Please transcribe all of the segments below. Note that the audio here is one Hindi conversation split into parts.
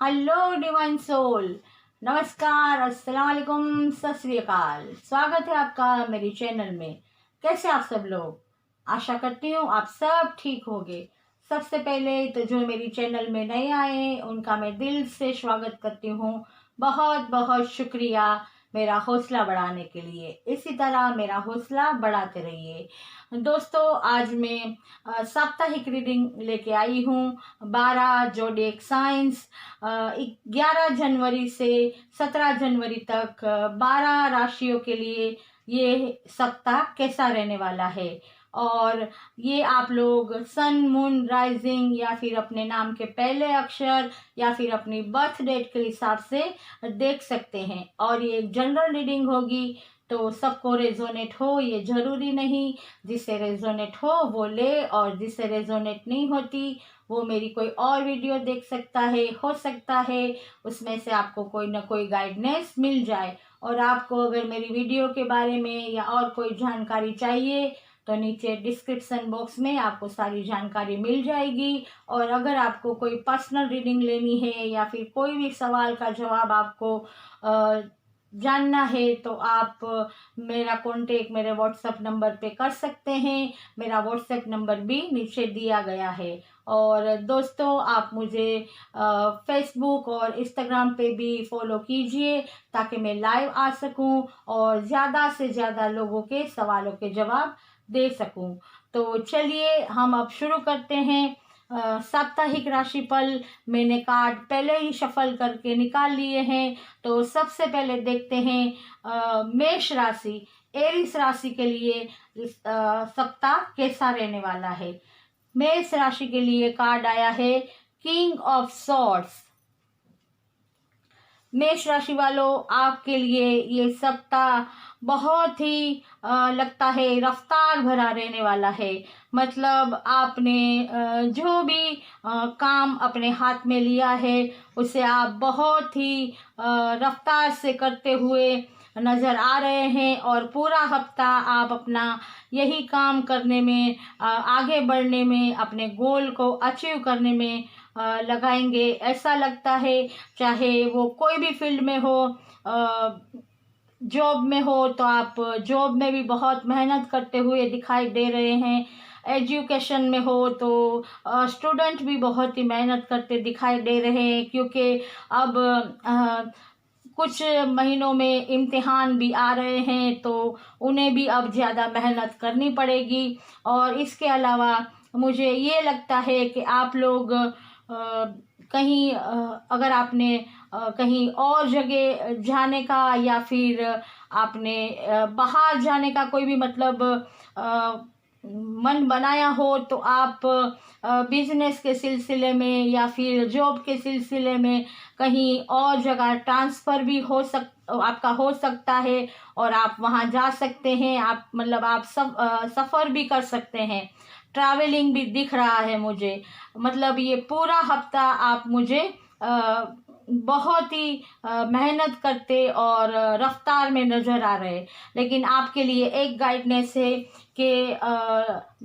हेलो डिवाइन सोल, नमस्कार, अस्सलाम वालेकुम, सत श्री अकाल। स्वागत है आपका मेरी चैनल में। कैसे आप सब लोग? आशा करती हूँ आप सब ठीक होंगे। सबसे पहले तो जो मेरी चैनल में नए आए उनका मैं दिल से स्वागत करती हूँ। बहुत बहुत शुक्रिया मेरा हौसला बढ़ाने के लिए। इसी तरह मेरा हौसला बढ़ाते रहिए। दोस्तों, आज मैं साप्ताहिक रीडिंग लेके आई हूँ। 12 जोडिएक साइंस, 11 जनवरी से 17 जनवरी तक 12 राशियों के लिए ये सप्ताह कैसा रहने वाला है। और ये आप लोग सन, मून, राइजिंग या फिर अपने नाम के पहले अक्षर या फिर अपनी बर्थ डेट के हिसाब से देख सकते हैं। और ये एक जनरल रीडिंग होगी, तो सबको रेजोनेट हो ये जरूरी नहीं। जिससे रेजोनेट हो वो ले, और जिससे रेजोनेट नहीं होती वो मेरी कोई और वीडियो देख सकता है। हो सकता है उसमें से आपको कोई ना कोई गाइडेंस मिल जाए। और आपको अगर मेरी वीडियो के बारे में या और कोई जानकारी चाहिए तो नीचे डिस्क्रिप्शन बॉक्स में आपको सारी जानकारी मिल जाएगी। और अगर आपको कोई पर्सनल रीडिंग लेनी है या फिर कोई भी सवाल का जवाब आपको जानना है तो आप मेरा कांटेक्ट मेरे व्हाट्सएप नंबर पे कर सकते हैं। मेरा व्हाट्सएप नंबर भी नीचे दिया गया है। और दोस्तों, आप मुझे फेसबुक और इंस्टाग्राम पे भी फॉलो कीजिए ताकि मैं लाइव आ सकूं और ज़्यादा से ज़्यादा लोगों के सवालों के जवाब दे सकूं। तो चलिए हम अब शुरू करते हैं। साप्ताहिक राशिफल मैंने कार्ड पहले ही शफल करके निकाल लिए हैं। तो सबसे पहले देखते हैं मेष राशि, एरिस राशि के लिए सप्ताह कैसा रहने वाला है। मेष राशि के लिए कार्ड आया है किंग ऑफ सॉर्ड्स। मेष राशि वालों, आपके लिए ये सप्ताह बहुत ही लगता है रफ्तार भरा रहने वाला है। मतलब आपने जो भी काम अपने हाथ में लिया है उसे आप बहुत ही रफ्तार से करते हुए नज़र आ रहे हैं। और पूरा हफ्ता आप अपना यही काम करने में, आगे बढ़ने में, अपने गोल को अचीव करने में लगाएंगे। ऐसा लगता है चाहे वो कोई भी फील्ड में हो, जॉब में हो तो आप जॉब में भी बहुत मेहनत करते हुए दिखाई दे रहे हैं। एजुकेशन में हो तो स्टूडेंट भी बहुत ही मेहनत करते दिखाई दे रहे हैं, क्योंकि अब कुछ महीनों में इम्तिहान भी आ रहे हैं तो उन्हें भी अब ज़्यादा मेहनत करनी पड़ेगी। और इसके अलावा मुझे ये लगता है कि आप लोग कहीं अगर आपने कहीं और जगह जाने का या फिर आपने बाहर जाने का कोई भी मतलब मन बनाया हो तो आप बिजनेस के सिलसिले में या फिर जॉब के सिलसिले में कहीं और जगह ट्रांसफ़र भी आपका हो सकता है और आप वहां जा सकते हैं। आप मतलब आप सफ़र भी कर सकते हैं। ट्रैवलिंग भी दिख रहा है मुझे। मतलब ये पूरा हफ्ता आप मुझे बहुत ही मेहनत करते और रफ्तार में नज़र आ रहे। लेकिन आपके लिए एक गाइडनेस है कि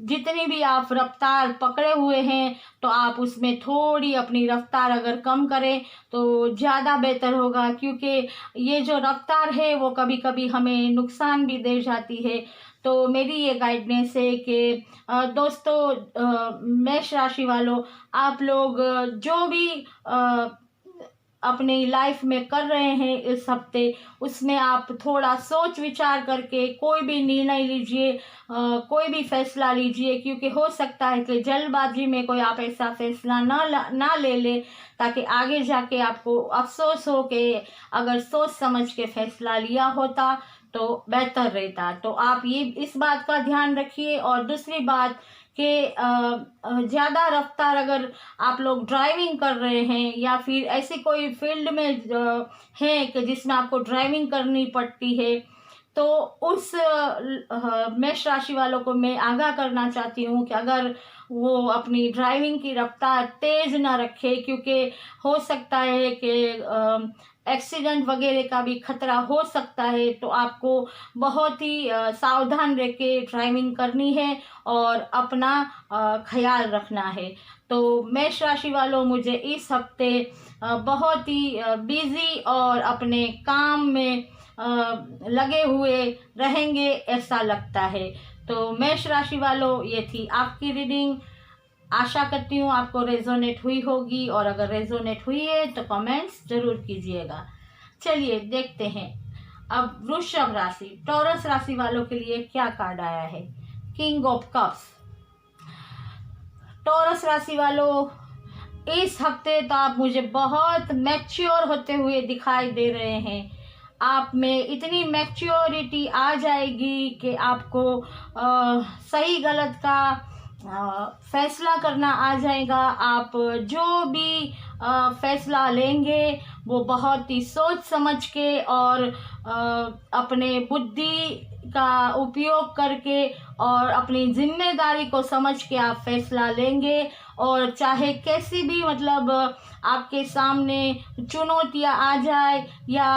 जितनी भी आप रफ्तार पकड़े हुए हैं तो आप उसमें थोड़ी अपनी रफ्तार अगर कम करें तो ज़्यादा बेहतर होगा, क्योंकि ये जो रफ्तार है वो कभी कभी हमें नुकसान भी दे जाती है। तो मेरी ये गाइडनेस है कि दोस्तों, मेष राशि वालों, आप लोग जो भी अपनी लाइफ में कर रहे हैं इस हफ्ते, उसमें आप थोड़ा सोच विचार करके कोई भी निर्णय लीजिए, कोई भी फैसला लीजिए। क्योंकि हो सकता है कि जल्दबाजी में कोई आप ऐसा फैसला ना ले ले ताकि आगे जाके आपको अफसोस हो कि अगर सोच समझ के फैसला लिया होता तो बेहतर रहता। तो आप ये इस बात का ध्यान रखिए। और दूसरी बात कि ज़्यादा रफ्तार अगर आप लोग ड्राइविंग कर रहे हैं या फिर ऐसी कोई फील्ड में है कि जिसमें आपको ड्राइविंग करनी पड़ती है, तो उस मेष राशि वालों को मैं आगाह करना चाहती हूँ कि अगर वो अपनी ड्राइविंग की रफ्तार तेज़ ना रखे, क्योंकि हो सकता है कि एक्सीडेंट वगैरह का भी खतरा हो सकता है। तो आपको बहुत ही सावधान रह के ड्राइविंग करनी है और अपना ख्याल रखना है। तो मेष राशि वालों, मुझे इस हफ्ते बहुत ही बिजी और अपने काम में लगे हुए रहेंगे ऐसा लगता है। तो मेष राशि वालों, ये थी आपकी रीडिंग। आशा करती हूँ आपको रेजोनेट हुई होगी, और अगर रेजोनेट हुई है तो कमेंट्स जरूर कीजिएगा। चलिए देखते हैं अब वृषभ राशि, टॉरस राशि वालों के लिए क्या कार्ड आया है। King of cups. टॉरस राशि वालों, इस हफ्ते तो आप मुझे बहुत मैच्योर होते हुए दिखाई दे रहे हैं। आप में इतनी मैच्योरिटी आ जाएगी कि आपको सही गलत का फैसला करना आ जाएगा। आप जो भी फैसला लेंगे वो बहुत ही सोच समझ के और अपने बुद्धि का उपयोग करके और अपनी जिम्मेदारी को समझ के आप फैसला लेंगे। और चाहे कैसी भी मतलब आपके सामने चुनौतियाँ आ जाए या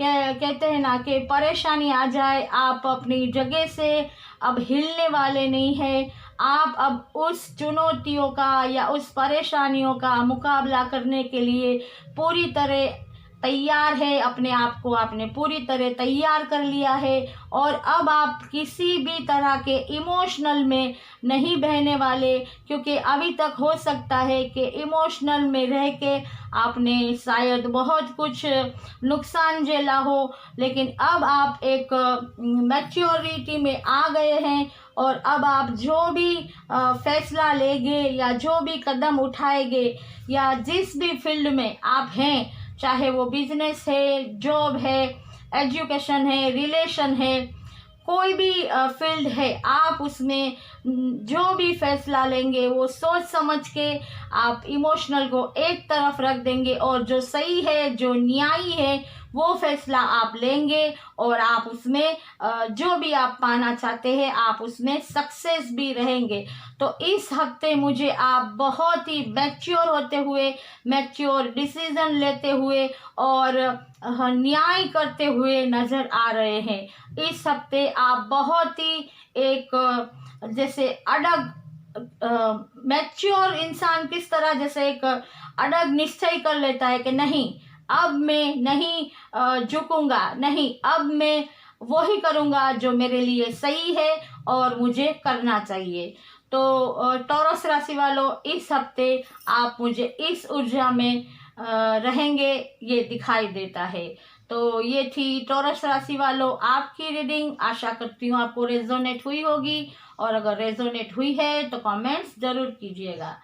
कहते हैं ना कि परेशानी आ जाए, आप अपनी जगह से अब हिलने वाले नहीं हैं। आप अब उस चुनौतियों का या उस परेशानियों का मुकाबला करने के लिए पूरी तरह तैयार है। अपने आप को आपने पूरी तरह तैयार कर लिया है, और अब आप किसी भी तरह के इमोशनल में नहीं बहने वाले, क्योंकि अभी तक हो सकता है कि इमोशनल में रह के आपने शायद बहुत कुछ नुकसान झेला हो, लेकिन अब आप एक मैच्योरिटी में आ गए हैं। और अब आप जो भी फैसला लेंगे या जो भी कदम उठाएंगे या जिस भी फील्ड में आप हैं, चाहे वो बिजनेस है, जॉब है, एजुकेशन है, रिलेशन है, कोई भी फील्ड है, आप उसमें जो भी फैसला लेंगे वो सोच समझ के आप इमोशनल को एक तरफ रख देंगे, और जो सही है, जो न्यायी है, वो फैसला आप लेंगे। और आप उसमें जो भी आप पाना चाहते हैं, आप उसमें सक्सेस भी रहेंगे। तो इस हफ्ते मुझे आप बहुत ही मैच्योर होते हुए, मैच्योर डिसीजन लेते हुए और न्याय करते हुए नजर आ रहे हैं। इस हफ्ते आप बहुत ही एक जैसे अडग मैच्योर इंसान किस तरह जैसे एक अडग निश्चय कर लेता है कि नहीं, अब मैं नहीं झुकूंगा, नहीं, अब मैं वही करूंगा जो मेरे लिए सही है और मुझे करना चाहिए। तो टॉरस राशि वालों, इस हफ्ते आप मुझे इस ऊर्जा में रहेंगे ये दिखाई देता है। तो ये थी टॉरस राशि वालों आपकी रीडिंग। आशा करती हूँ आपको रेजोनेट हुई होगी, और अगर रेजोनेट हुई है तो कमेंट्स जरूर कीजिएगा।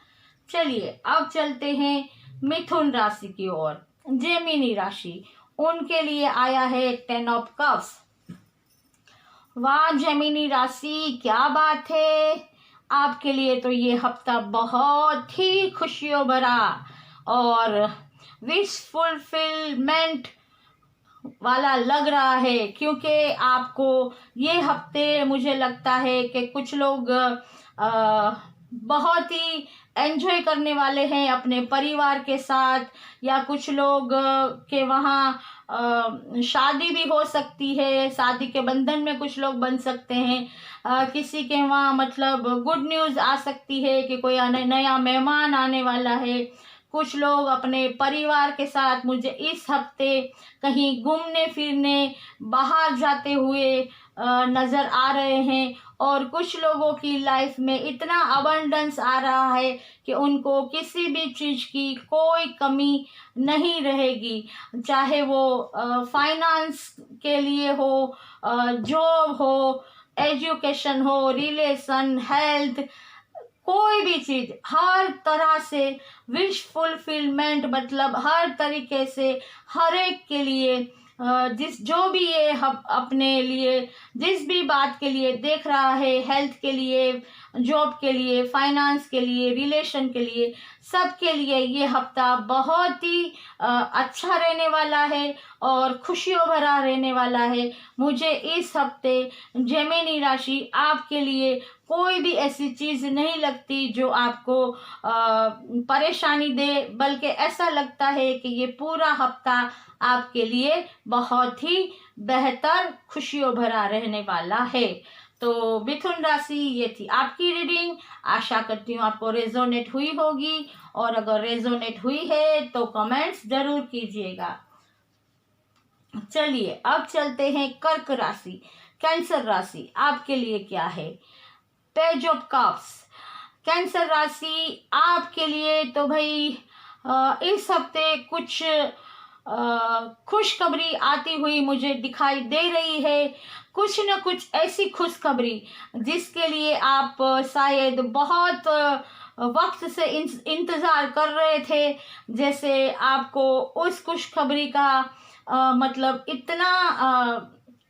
चलिए अब चलते हैं मिथुन राशि की ओर। जेमिनी राशि, उनके लिए आया है 10 ऑफ कप्स। वाह जेमिनी राशि, क्या बात है! आपके लिए तो ये हफ्ता बहुत ही खुशियों भरा और विश फुलफिलमेंट वाला लग रहा है, क्योंकि आपको ये हफ्ते मुझे लगता है कि कुछ लोग बहुत ही एंजॉय करने वाले हैं अपने परिवार के साथ, या कुछ लोग के वहाँ शादी भी हो सकती है, शादी के बंधन में कुछ लोग बन सकते हैं। किसी के वहाँ मतलब गुड न्यूज़ आ सकती है कि कोई नया मेहमान आने वाला है। कुछ लोग अपने परिवार के साथ मुझे इस हफ्ते कहीं घूमने फिरने बाहर जाते हुए नज़र आ रहे हैं, और कुछ लोगों की लाइफ में इतना अबंडेंस आ रहा है कि उनको किसी भी चीज़ की कोई कमी नहीं रहेगी, चाहे वो फाइनेंस के लिए हो, जॉब हो, एजुकेशन हो, रिलेशन, हेल्थ, कोई भी चीज, हर तरह से विश फुलफिलमेंट, मतलब हर तरीके से हर एक के लिए जिस जो भी ये हम अपने लिए जिस भी बात के लिए देख रहा है, हेल्थ के लिए, जॉब के लिए, फाइनेंस के लिए, रिलेशन के लिए, सब के लिए ये हफ्ता बहुत ही अच्छा रहने वाला है और खुशियों भरा रहने वाला है। मुझे इस हफ्ते जेमिनी राशि आपके लिए कोई भी ऐसी चीज नहीं लगती जो आपको परेशानी दे, बल्कि ऐसा लगता है कि ये पूरा हफ्ता आपके लिए बहुत ही बेहतर खुशियों भरा रहने वाला है। तो मिथुन राशि, ये थी आपकी रीडिंग। आशा करती हूँ आपको रेजोनेट हुई होगी, और अगर रेजोनेट हुई है तो कमेंट्स जरूर कीजिएगा। चलिए अब चलते हैं कर्क राशि, कैंसर राशि, आपके लिए क्या है। पेज ऑफ कप्स, कैंसर राशि आपके लिए तो भाई इस हफ्ते कुछ खुशखबरी आती हुई मुझे दिखाई दे रही है। कुछ न कुछ ऐसी खुशखबरी जिसके लिए आप शायद बहुत वक्त से इंतज़ार कर रहे थे। जैसे आपको उस खुशखबरी का मतलब इतना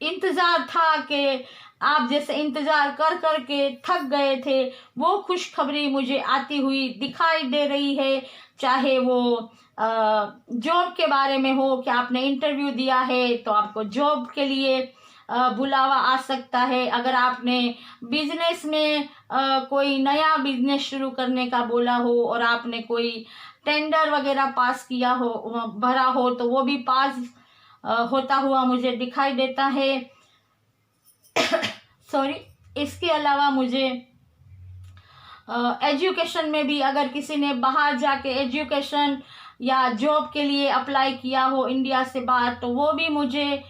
इंतज़ार था कि आप जैसे इंतज़ार कर कर के थक गए थे, वो खुशखबरी मुझे आती हुई दिखाई दे रही है। चाहे वो जॉब के बारे में हो कि आपने इंटरव्यू दिया है तो आपको जॉब के लिए बुलावा आ सकता है। अगर आपने बिजनेस में कोई नया बिजनेस शुरू करने का बोला हो और आपने कोई टेंडर वगैरह पास किया हो, भरा हो, तो वो भी पास होता हुआ मुझे दिखाई देता है। सॉरी। इसके अलावा मुझे एजुकेशन में भी, अगर किसी ने बाहर जाके एजुकेशन या जॉब के लिए अप्लाई किया हो इंडिया से बाहर, तो वो भी मुझे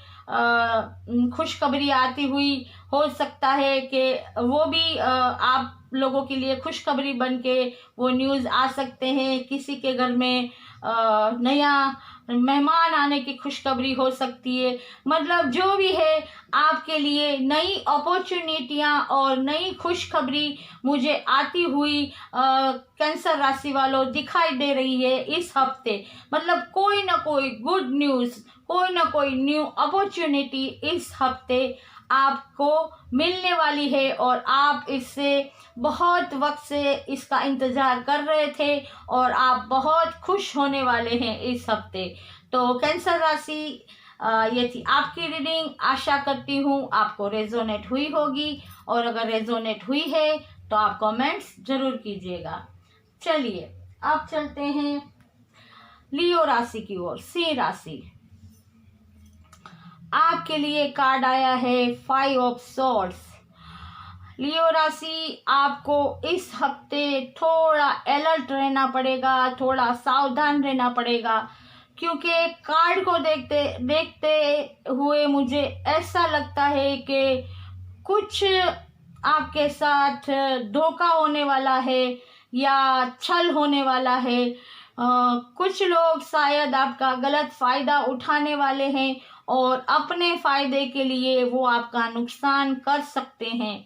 खुशखबरी आती हुई हो सकता है कि वो भी आप लोगों के लिए खुशखबरी बन के वो न्यूज़ आ सकते हैं। किसी के घर में नया मेहमान आने की खुशखबरी हो सकती है। मतलब जो भी है, आपके लिए नई अपॉर्चुनिटियां और नई खुशखबरी मुझे आती हुई कैंसर राशि वालों दिखाई दे रही है इस हफ्ते। मतलब कोई ना कोई गुड न्यूज़, कोई ना कोई न्यू अपॉर्चुनिटी इस हफ्ते आपको मिलने वाली है, और आप इससे बहुत वक्त से इसका इंतज़ार कर रहे थे और आप बहुत खुश होने वाले हैं इस हफ्ते। तो कैंसर राशि, ये थी आपकी रीडिंग। आशा करती हूँ आपको रेजोनेट हुई होगी, और अगर रेजोनेट हुई है तो आप कमेंट्स जरूर कीजिएगा। चलिए अब चलते हैं लियो राशि की ओर, सिंह राशि। आपके लिए कार्ड आया है 5 ऑफ सॉर्ड्स। लियो राशि, आपको इस हफ्ते थोड़ा अलर्ट रहना पड़ेगा, थोड़ा सावधान रहना पड़ेगा, क्योंकि कार्ड को देखते देखते हुए मुझे ऐसा लगता है कि कुछ आपके साथ धोखा होने वाला है या छल होने वाला है। कुछ लोग शायद आपका गलत फायदा उठाने वाले हैं और अपने फायदे के लिए वो आपका नुकसान कर सकते हैं।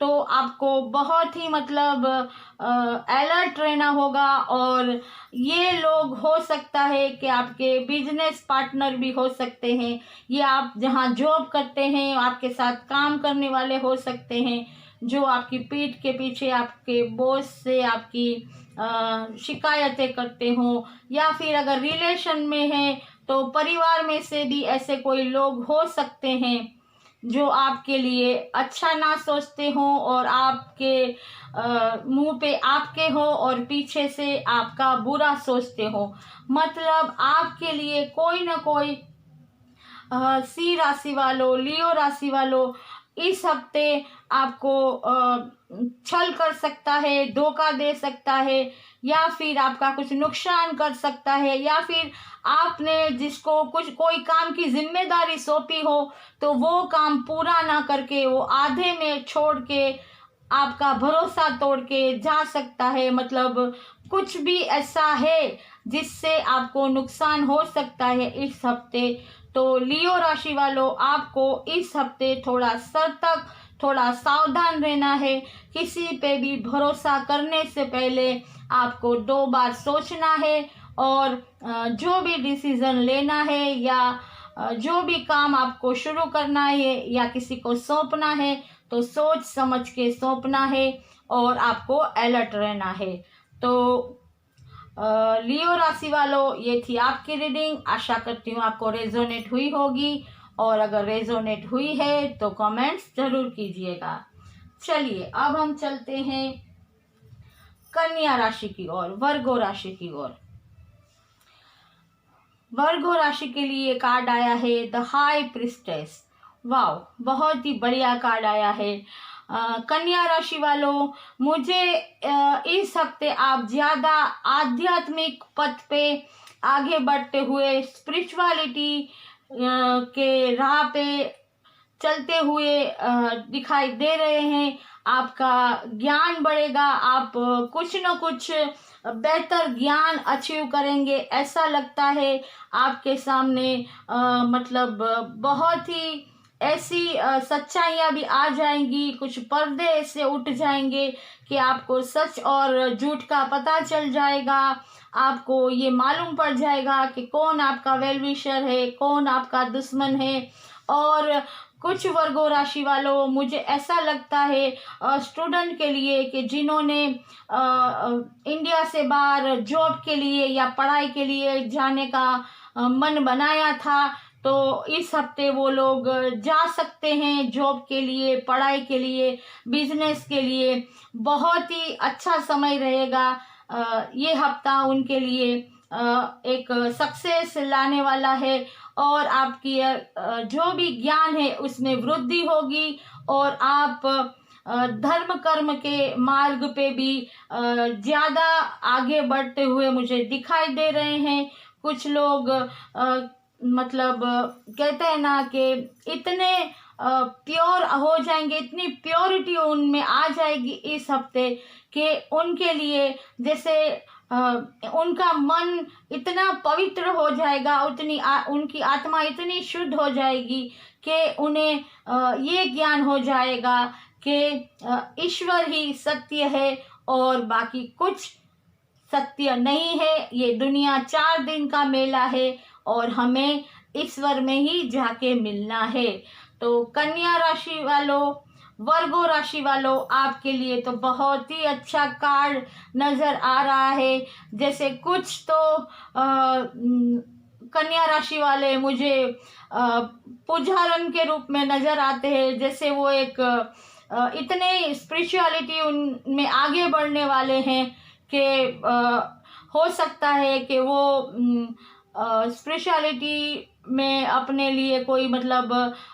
तो आपको बहुत ही मतलब अलर्ट रहना होगा। और ये लोग हो सकता है कि आपके बिजनेस पार्टनर भी हो सकते हैं, ये आप जहाँ जॉब करते हैं आपके साथ काम करने वाले हो सकते हैं, जो आपकी पीठ के पीछे आपके बॉस से आपकी शिकायतें करते हों, या फिर अगर रिलेशन में है तो परिवार में से भी ऐसे कोई लोग हो सकते हैं जो आपके लिए अच्छा ना सोचते हो और आपके मुंह पे आपके हो और पीछे से आपका बुरा सोचते हो। मतलब आपके लिए कोई ना कोई सी राशि वालों, लियो राशि वालों इस हफ्ते आपको छल कर सकता है, धोखा दे सकता है, या फिर आपका कुछ नुकसान कर सकता है, या फिर आपने जिसको कुछ कोई काम की जिम्मेदारी सौंपी हो तो वो काम पूरा ना करके वो आधे में छोड़ के आपका भरोसा तोड़ के जा सकता है। मतलब कुछ भी ऐसा है जिससे आपको नुकसान हो सकता है इस हफ्ते। तो लियो राशि वालों, आपको इस हफ्ते थोड़ा सतर्क, थोड़ा सावधान रहना है। किसी पे भी भरोसा करने से पहले आपको 2 बार सोचना है, और जो भी डिसीजन लेना है या जो भी काम आपको शुरू करना है या किसी को सौंपना है तो सोच समझ के सौंपना है, और आपको अलर्ट रहना है। तो लियो राशि वालों, ये थी आपकी रीडिंग। आशा करती हूँ आपको रेजोनेट हुई होगी, और अगर रेजोनेट हुई है तो कमेंट्स जरूर कीजिएगा। चलिए अब हम चलते हैं कन्या राशि की ओर, वर्गो राशि की ओर। वर्गो राशि के लिए कार्ड आया है द हाई प्रिस्टेस। वाह, बहुत ही बढ़िया कार्ड आया है। कन्या राशि वालों, मुझे इस हफ्ते आप ज़्यादा आध्यात्मिक पथ पे आगे बढ़ते हुए स्पिरिचुअलिटी के राह पे चलते हुए दिखाई दे रहे हैं। आपका ज्ञान बढ़ेगा, आप कुछ न कुछ बेहतर ज्ञान अचीव करेंगे ऐसा लगता है। आपके सामने मतलब बहुत ही ऐसी सच्चाइयाँ भी आ जाएंगी, कुछ पर्दे ऐसे उठ जाएंगे कि आपको सच और झूठ का पता चल जाएगा। आपको ये मालूम पड़ जाएगा कि कौन आपका वेल विशर है, कौन आपका दुश्मन है। और कुछ वर्गों राशि वालों, मुझे ऐसा लगता है स्टूडेंट के लिए कि जिन्होंने इंडिया से बाहर जॉब के लिए या पढ़ाई के लिए जाने का मन बनाया था, तो इस हफ्ते वो लोग जा सकते हैं जॉब के लिए, पढ़ाई के लिए, बिजनेस के लिए। बहुत ही अच्छा समय रहेगा ये हफ्ता उनके लिए, एक सक्सेस लाने वाला है। और आपकी जो भी ज्ञान है उसमें वृद्धि होगी और आप धर्म कर्म के मार्ग पे भी ज़्यादा आगे बढ़ते हुए मुझे दिखाई दे रहे हैं। कुछ लोग मतलब कहते हैं ना कि इतने प्योर हो जाएंगे, इतनी प्योरिटी उनमें आ जाएगी इस हफ्ते कि उनके लिए जैसे उनका मन इतना पवित्र हो जाएगा, उनकी आत्मा इतनी शुद्ध हो जाएगी कि उन्हें ये ज्ञान हो जाएगा कि ईश्वर ही सत्य है और बाकी कुछ सत्य नहीं है। ये दुनिया 4 दिन का मेला है और हमें ईश्वर में ही जाके मिलना है। तो कन्या राशि वालों, वर्गो राशि वालों, आपके लिए तो बहुत ही अच्छा कार्ड नज़र आ रहा है। जैसे कुछ तो कन्या राशि वाले मुझे पुजारन के रूप में नज़र आते हैं। जैसे वो एक इतने स्पिरिचुअलिटी उनमें आगे बढ़ने वाले हैं कि हो सकता है कि वो स्पिरिचुअलिटी में अपने लिए कोई मतलब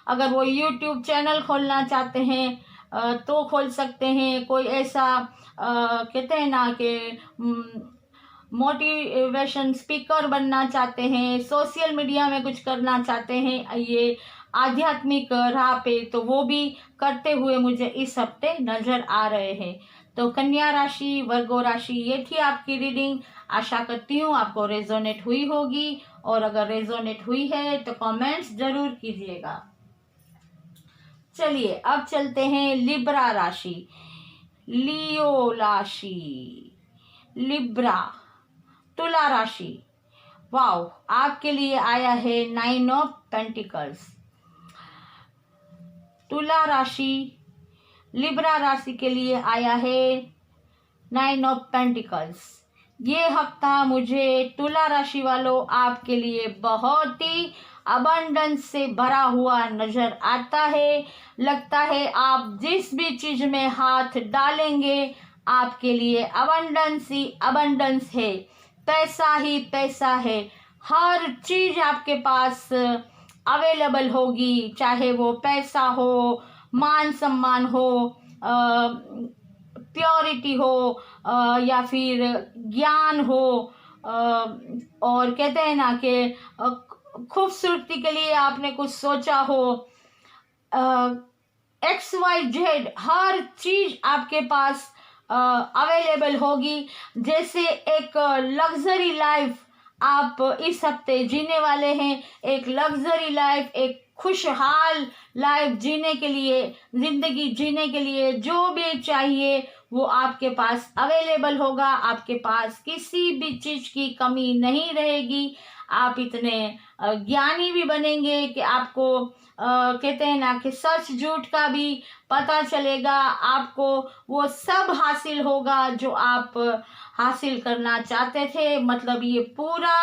अगर वो यूट्यूब चैनल खोलना चाहते हैं तो खोल सकते हैं। कोई ऐसा कहते हैं ना कि मोटिवेशन स्पीकर बनना चाहते हैं, सोशल मीडिया में कुछ करना चाहते हैं ये आध्यात्मिक राह पे, तो वो भी करते हुए मुझे इस हफ्ते नज़र आ रहे हैं। तो कन्या राशि, वर्गो राशि, ये थी आपकी रीडिंग। आशा करती हूँ आपको रेजोनेट हुई होगी और अगर रेजोनेट हुई है तो कमेंट्स जरूर कीजिएगा। चलिए अब चलते हैं लिब्रा राशि, लियो राशि, लिब्रा, तुला राशि। वाओ, आपके लिए आया है 9 ऑफ पेंटिकल्स। तुला राशि, लिब्रा राशि के लिए आया है 9 ऑफ पेंटिकल्स। ये हफ्ता मुझे तुला राशि वालों आपके लिए बहुत ही अबंडेंस से भरा हुआ नजर आता है। लगता है आप जिस भी चीज में हाथ डालेंगे आपके लिए अबंडेंस ही अबंडेंस है, पैसा ही पैसा है। हर चीज आपके पास अवेलेबल होगी, चाहे वो पैसा हो, मान सम्मान हो, प्योरिटी हो या फिर ज्ञान हो, और कहते हैं ना कि खूबसूरती के लिए आपने कुछ सोचा हो, XYZ हर चीज आपके पास अवेलेबल होगी। जैसे एक लग्जरी लाइफ आप इस हफ्ते जीने वाले हैं, एक लग्जरी लाइफ, एक खुशहाल लाइफ जीने के लिए, जिंदगी जीने के लिए जो भी चाहिए वो आपके पास अवेलेबल होगा। आपके पास किसी भी चीज की कमी नहीं रहेगी। आप इतने ज्ञानी भी बनेंगे कि आपको कहते हैं ना कि सच झूठ का भी पता चलेगा। आपको वो सब हासिल होगा जो आप हासिल करना चाहते थे। मतलब ये पूरा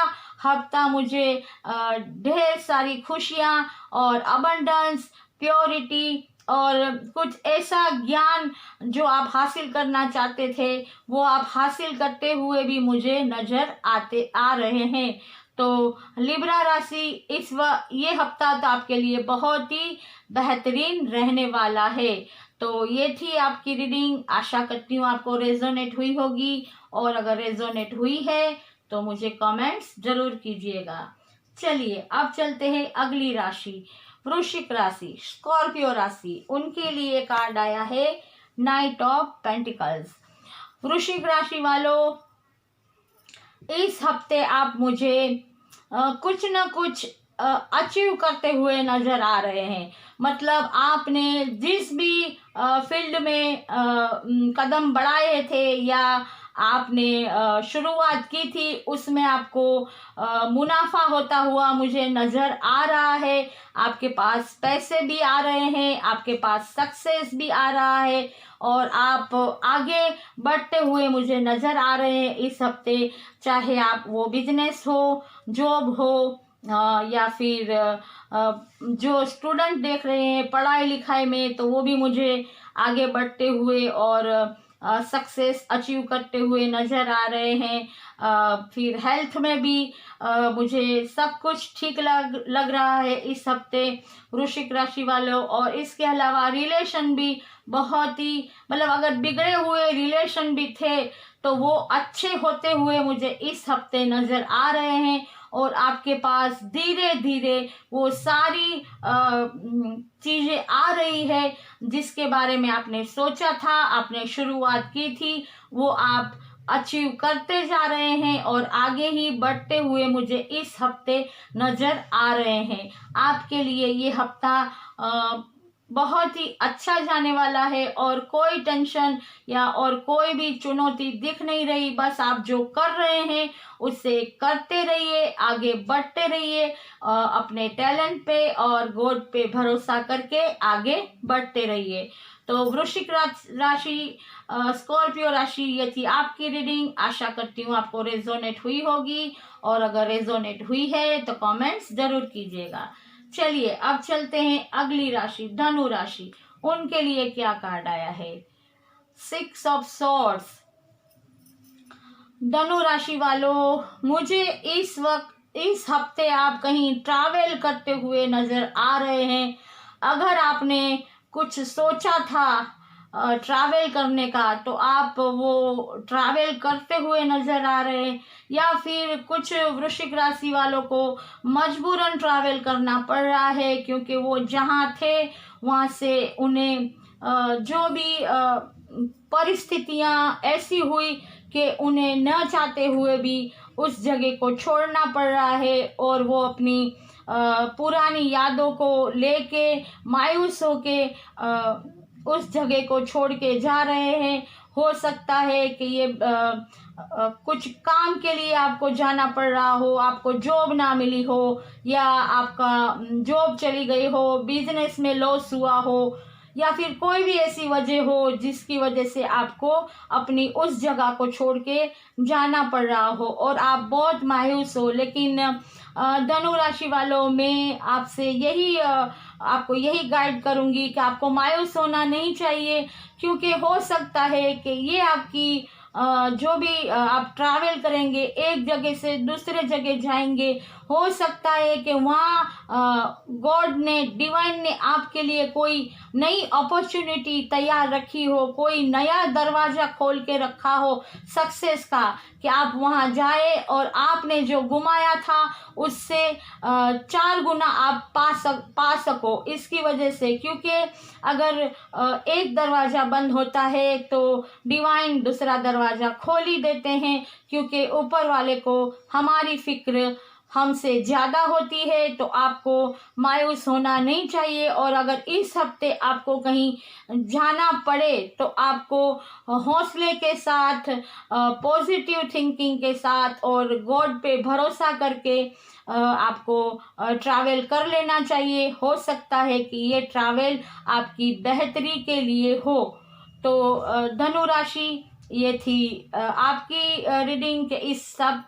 हफ्ता मुझे ढेर सारी खुशियाँ और अबंडेंस, प्योरिटी और कुछ ऐसा ज्ञान जो आप हासिल करना चाहते थे वो आप हासिल करते हुए भी मुझे नजर आ रहे हैं। तो लिब्रा राशि ये हफ्ता तो आपके लिए बहुत ही बेहतरीन रहने वाला है। तो ये थी आपकी रीडिंग। आशा करती हूँ आपको रेजोनेट हुई होगी, और अगर रेजोनेट हुई है तो मुझे कमेंट्स जरूर कीजिएगा। चलिए अब चलते हैं अगली राशि, वृश्चिक राशि, स्कॉर्पियो राशि। उनके लिए कार्ड आया है नाइट ऑफ पेंटिकल्स। वृश्चिक राशि वालों, इस हफ्ते आप मुझे कुछ न कुछ अचीव करते हुए नजर आ रहे हैं। मतलब आपने जिस भी फील्ड में कदम बढ़ाए थे या आपने शुरुआत की थी, उसमें आपको मुनाफा होता हुआ मुझे नजर आ रहा है। आपके पास पैसे भी आ रहे हैं, आपके पास सक्सेस भी आ रहा है, और आप आगे बढ़ते हुए मुझे नजर आ रहे हैं इस हफ्ते। चाहे आप वो बिजनेस हो, जॉब हो, या फिर जो स्टूडेंट देख रहे हैं पढ़ाई लिखाई में, तो वो भी मुझे आगे बढ़ते हुए और सक्सेस अचीव करते हुए नजर आ रहे हैं। फिर हेल्थ में भी मुझे सब कुछ ठीक लग रहा है इस हफ्ते वृश्चिक राशि वालों। और इसके अलावा रिलेशन भी बहुत ही, मतलब अगर बिगड़े हुए रिलेशन भी थे तो वो अच्छे होते हुए मुझे इस हफ्ते नजर आ रहे हैं, और आपके पास धीरे धीरे वो सारी चीजें आ रही है जिसके बारे में आपने सोचा था, आपने शुरुआत की थी, वो आप अचीव करते जा रहे हैं और आगे ही बढ़ते हुए मुझे इस हफ्ते नजर आ रहे हैं। आपके लिए ये हफ्ता बहुत ही अच्छा जाने वाला है, और कोई टेंशन या और कोई भी चुनौती दिख नहीं रही। बस आप जो कर रहे हैं उसे करते रहिए, आगे बढ़ते रहिए, अपने टैलेंट पे और गॉड पे भरोसा करके आगे बढ़ते रहिए। तो वृश्चिक राशि, स्कॉर्पियो राशि, ये थी आपकी रीडिंग। आशा करती हूँ आपको रेजोनेट हुई होगी, और अगर रेजोनेट हुई है तो कमेंट्स जरूर कीजिएगा। चलिए अब चलते हैं अगली राशि, धनु राशि। उनके लिए क्या कार्ड आया है, 6 ऑफ सॉर्ड्स। धनु राशि वालों, मुझे इस हफ्ते आप कहीं ट्रैवल करते हुए नजर आ रहे हैं। अगर आपने कुछ सोचा था ट्रैवल करने का, तो आप वो ट्रैवल करते हुए नजर आ रहे हैं, या फिर कुछ वृश्चिक राशि वालों को मजबूरन ट्रैवल करना पड़ रहा है, क्योंकि वो जहाँ थे वहाँ से उन्हें जो भी परिस्थितियाँ ऐसी हुई कि उन्हें न चाहते हुए भी उस जगह को छोड़ना पड़ रहा है, और वो अपनी पुरानी यादों को लेके मायूस होके उस जगह को छोड़ के जा रहे हैं। हो सकता है कि ये कुछ काम के लिए आपको जाना पड़ रहा हो, आपको जॉब ना मिली हो, या आपका जॉब चली गई हो, बिजनेस में लॉस हुआ हो, या फिर कोई भी ऐसी वजह हो जिसकी वजह से आपको अपनी उस जगह को छोड़ के जाना पड़ रहा हो और आप बहुत मायूस हो। लेकिन धनु राशि वालों, मैं आपसे आपको यही गाइड करूंगी कि आपको मायूस होना नहीं चाहिए, क्योंकि हो सकता है कि ये आपकी जो भी आप ट्रैवल करेंगे, एक जगह से दूसरे जगह जाएंगे, हो सकता है कि वहाँ गॉड ने, डिवाइन ने आपके लिए कोई नई अपॉर्चुनिटी तैयार रखी हो, कोई नया दरवाजा खोल के रखा हो सक्सेस का, कि आप वहाँ जाए और आपने जो गुमाया था उससे 4 गुना आप पा सको इसकी वजह से। क्योंकि अगर एक दरवाजा बंद होता है तो डिवाइन दूसरा दरवाजा खोल ही देते हैं, क्योंकि ऊपर वाले को हमारी फिक्र हमसे ज्यादा होती है। तो आपको मायूस होना नहीं चाहिए, और अगर इस हफ्ते आपको कहीं जाना पड़े तो आपको हौसले के साथ, पॉजिटिव थिंकिंग के साथ और गॉड पे भरोसा करके आपको ट्रैवल कर लेना चाहिए। हो सकता है कि ये ट्रैवल आपकी बेहतरी के लिए हो। तो धनु राशि, ये थी आपकी रीडिंग के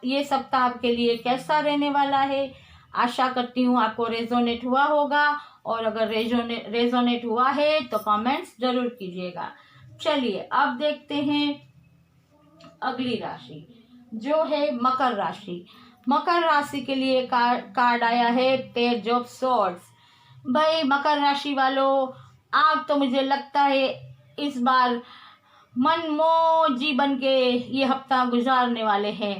ये सप्ताह आपके लिए कैसा रहने वाला है। आशा करती हूँ आपको रेजोनेट हुआ होगा, और अगर रेजोनेट हुआ है तो कमेंट्स जरूर कीजिएगा। चलिए अब देखते हैं अगली राशि, जो है मकर राशि। मकर राशि के लिए कार्ड आया है पेज ऑफ सॉर्ड्स। भाई मकर राशि वालों, आप तो मुझे लगता है इस बार मनमौजी बन के ये हफ्ता गुजारने वाले हैं।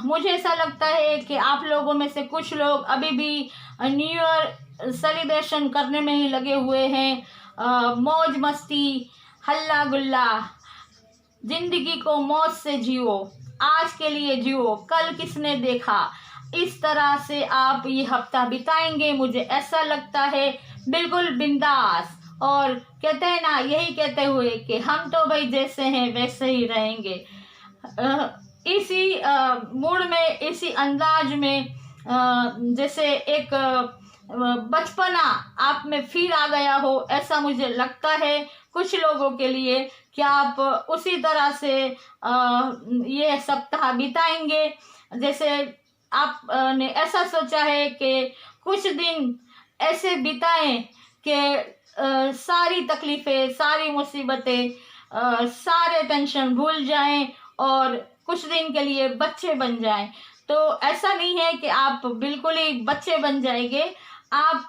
मुझे ऐसा लगता है कि आप लोगों में से कुछ लोग अभी भी न्यू ईयर सेलिब्रेशन करने में ही लगे हुए हैं। मौज मस्ती, हल्ला गुल्ला, जिंदगी को मौज से जियो, आज के लिए जियो, कल किसने देखा, इस तरह से आप ये हफ्ता बिताएंगे। मुझे ऐसा लगता है बिल्कुल बिंदास, और कहते हैं ना, यही कहते हुए कि हम तो भाई जैसे हैं वैसे ही रहेंगे। इसी मूड में, इसी अंदाज में, जैसे एक बचपना आप में फिर आ गया हो, ऐसा मुझे लगता है कुछ लोगों के लिए कि आप उसी तरह से ये सप्ताह बिताएंगे। जैसे आप ने ऐसा सोचा है कि कुछ दिन ऐसे बिताएं कि सारी तकलीफ़ें, सारी मुसीबतें, सारे टेंशन भूल जाएं और कुछ दिन के लिए बच्चे बन जाएं। तो ऐसा नहीं है कि आप बिल्कुल ही बच्चे बन जाएंगे। आप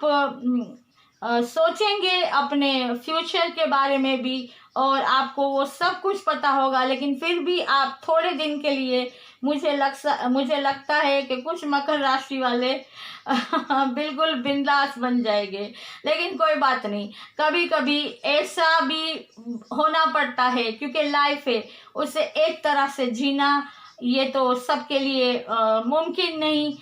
सोचेंगे अपने फ्यूचर के बारे में भी, और आपको वो सब कुछ पता होगा, लेकिन फिर भी आप थोड़े दिन के लिए, मुझे लगता है कि कुछ मकर राशि वाले बिल्कुल बिंदास बन जाएंगे। लेकिन कोई बात नहीं, कभी कभी ऐसा भी होना पड़ता है, क्योंकि लाइफ है, उसे एक तरह से जीना ये तो सबके लिए मुमकिन नहीं।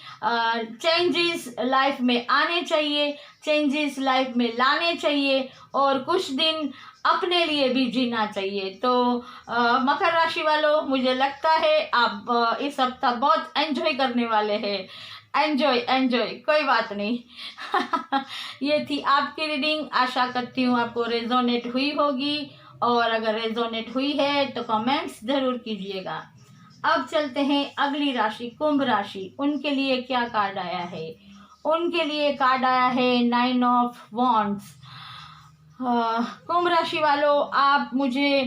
चेंजेस लाइफ में आने चाहिए, चेंजेस लाइफ में लाने चाहिए, और कुछ दिन अपने लिए भी जीना चाहिए। तो मकर राशि वालों, मुझे लगता है आप इस हफ्ता बहुत एंजॉय करने वाले हैं। एंजॉय एंजॉय, कोई बात नहीं। ये थी आपकी रीडिंग। आशा करती हूँ आपको रेजोनेट हुई होगी, और अगर रेजोनेट हुई है तो कमेंट्स जरूर कीजिएगा। अब चलते हैं अगली राशि, कुंभ राशि। उनके लिए क्या कार्ड आया है? उनके लिए कार्ड आया है 9 ऑफ वॉन्ड्स। कुंभ राशि वालों, आप मुझे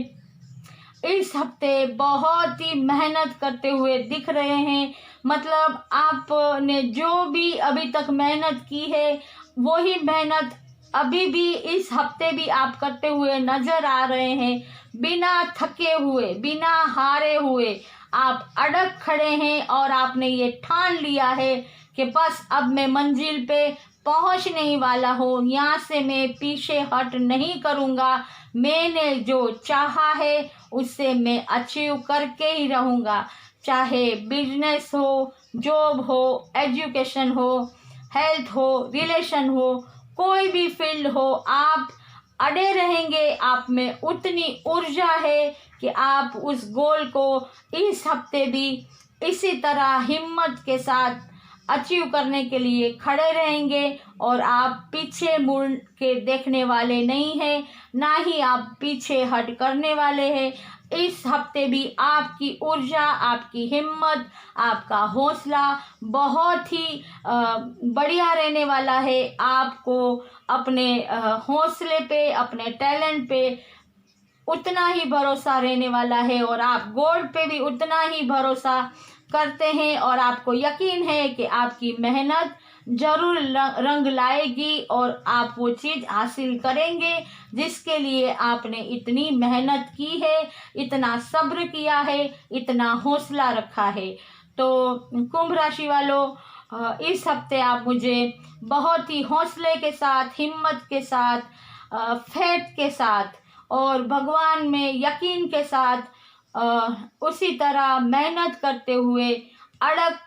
इस हफ्ते बहुत ही मेहनत करते हुए दिख रहे हैं। मतलब आपने जो भी अभी तक मेहनत की है, वही मेहनत अभी भी इस हफ्ते भी आप करते हुए नजर आ रहे हैं। बिना थके हुए, बिना हारे हुए आप अड़ग खड़े हैं, और आपने ये ठान लिया है कि बस अब मैं मंजिल पे पहुंचने ही वाला हूँ, यहाँ से मैं पीछे हट नहीं करूँगा। मैंने जो चाहा है उससे मैं अचीव करके ही रहूँगा। चाहे बिजनेस हो, जॉब हो, एजुकेशन हो, हेल्थ हो, रिलेशन हो, कोई भी फील्ड हो, आप अड़े रहेंगे। आप में उतनी ऊर्जा है कि आप उस गोल को इस हफ्ते भी इसी तरह हिम्मत के साथ अचीव करने के लिए खड़े रहेंगे, और आप पीछे मुड़ के देखने वाले नहीं हैं, ना ही आप पीछे हट करने वाले हैं। इस हफ्ते भी आपकी ऊर्जा, आपकी हिम्मत, आपका हौसला बहुत ही बढ़िया रहने वाला है। आपको अपने हौसले पे, अपने टैलेंट पे उतना ही भरोसा रहने वाला है, और आप गोल पे भी उतना ही भरोसा करते हैं, और आपको यकीन है कि आपकी मेहनत जरूर रंग लाएगी, और आप वो चीज़ हासिल करेंगे जिसके लिए आपने इतनी मेहनत की है, इतना सब्र किया है, इतना हौसला रखा है। तो कुंभ राशि वालों, इस हफ्ते आप मुझे बहुत ही हौसले के साथ, हिम्मत के साथ, फेथ के साथ और भगवान में यकीन के साथ उसी तरह मेहनत करते हुए, अड़ग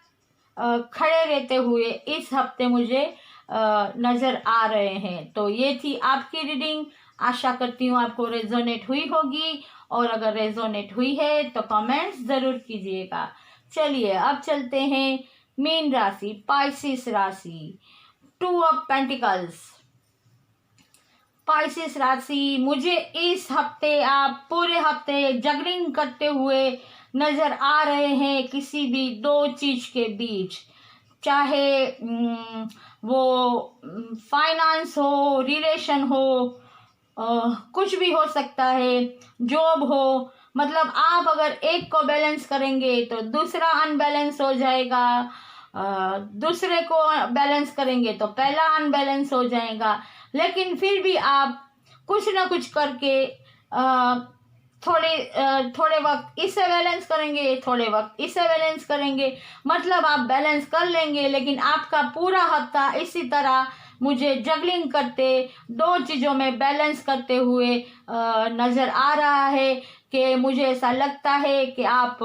खड़े रहते हुए इस हफ्ते मुझे नज़र आ रहे हैं। तो ये थी आपकी रीडिंग। आशा करती हूँ आपको रेजोनेट हुई होगी, और अगर रेजोनेट हुई है तो कमेंट्स ज़रूर कीजिएगा। चलिए अब चलते हैं मीन राशि, पाइसिस राशि। 2 ऑफ पेंटिकल्स। पाइसिस राशि, मुझे इस हफ्ते, आप पूरे हफ्ते जगलिंग करते हुए नज़र आ रहे हैं किसी भी दो चीज़ के बीच। चाहे वो फाइनेंस हो, रिलेशन हो, कुछ भी हो सकता है, जॉब हो। मतलब आप अगर एक को बैलेंस करेंगे तो दूसरा अनबैलेंस हो जाएगा, दूसरे को बैलेंस करेंगे तो पहला अनबैलेंस हो जाएगा। लेकिन फिर भी आप कुछ ना कुछ करके थोड़े वक्त इससे बैलेंस करेंगे, थोड़े वक्त इससे बैलेंस करेंगे, मतलब आप बैलेंस कर लेंगे। लेकिन आपका पूरा हफ्ता इसी तरह मुझे जगलिंग करते, दो चीज़ों में बैलेंस करते हुए नज़र आ रहा है कि मुझे ऐसा लगता है कि आप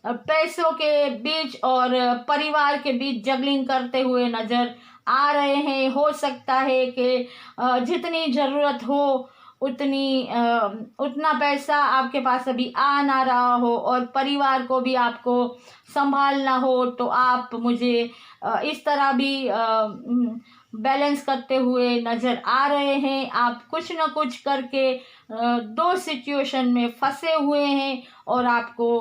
पैसों के बीच और परिवार के बीच जगलिंग करते हुए नज़र आ रहे हैं। हो सकता है कि जितनी ज़रूरत हो उतना पैसा आपके पास अभी आ ना रहा हो और परिवार को भी आपको संभालना हो, तो आप मुझे इस तरह भी बैलेंस करते हुए नज़र आ रहे हैं। आप कुछ ना कुछ करके दो सिचुएशन में फंसे हुए हैं और आपको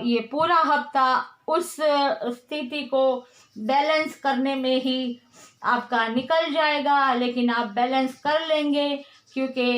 ये पूरा हफ्ता उस स्थिति को बैलेंस करने में ही आपका निकल जाएगा। लेकिन आप बैलेंस कर लेंगे, क्योंकि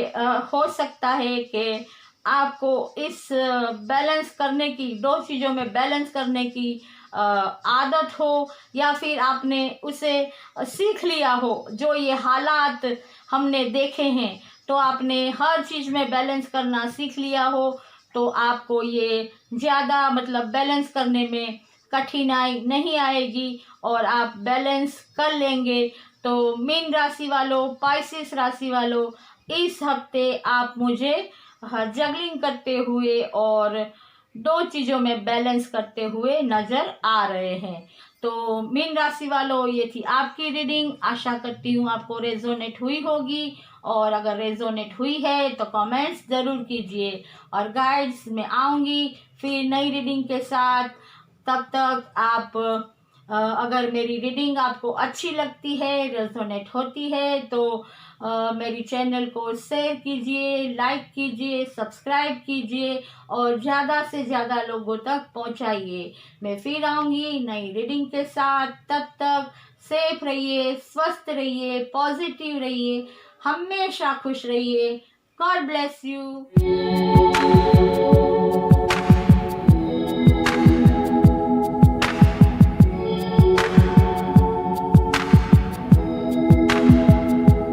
हो सकता है कि आपको इस बैलेंस करने की, दो चीज़ों में बैलेंस करने की आदत हो, या फिर आपने उसे सीख लिया हो। जो ये हालात हमने देखे हैं, तो आपने हर चीज़ में बैलेंस करना सीख लिया हो, तो आपको ये ज़्यादा मतलब बैलेंस करने में कठिनाई नहीं आएगी और आप बैलेंस कर लेंगे। तो मीन राशि वालों, पाइसेस राशि वालों, इस हफ्ते आप मुझे जगलिंग करते हुए और दो चीज़ों में बैलेंस करते हुए नज़र आ रहे हैं। तो मीन राशि वालों, ये थी आपकी रीडिंग। आशा करती हूँ आपको रेजोनेट हुई होगी, और अगर रेजोनेट हुई है तो कमेंट्स ज़रूर कीजिए। और गाइड्स मैं आऊँगी फिर नई रीडिंग के साथ। तब तक आप अगर मेरी रीडिंग आपको अच्छी लगती है, रेजोनेट होती है, तो मेरी चैनल को शेयर कीजिए, लाइक कीजिए, सब्सक्राइब कीजिए और ज़्यादा से ज़्यादा लोगों तक पहुंचाइए। मैं फिर आऊँगी नई रीडिंग के साथ। तब तक सेफ रहिए, स्वस्थ रहिए, पॉजिटिव रहिए, हमेशा खुश रहिए। God bless you.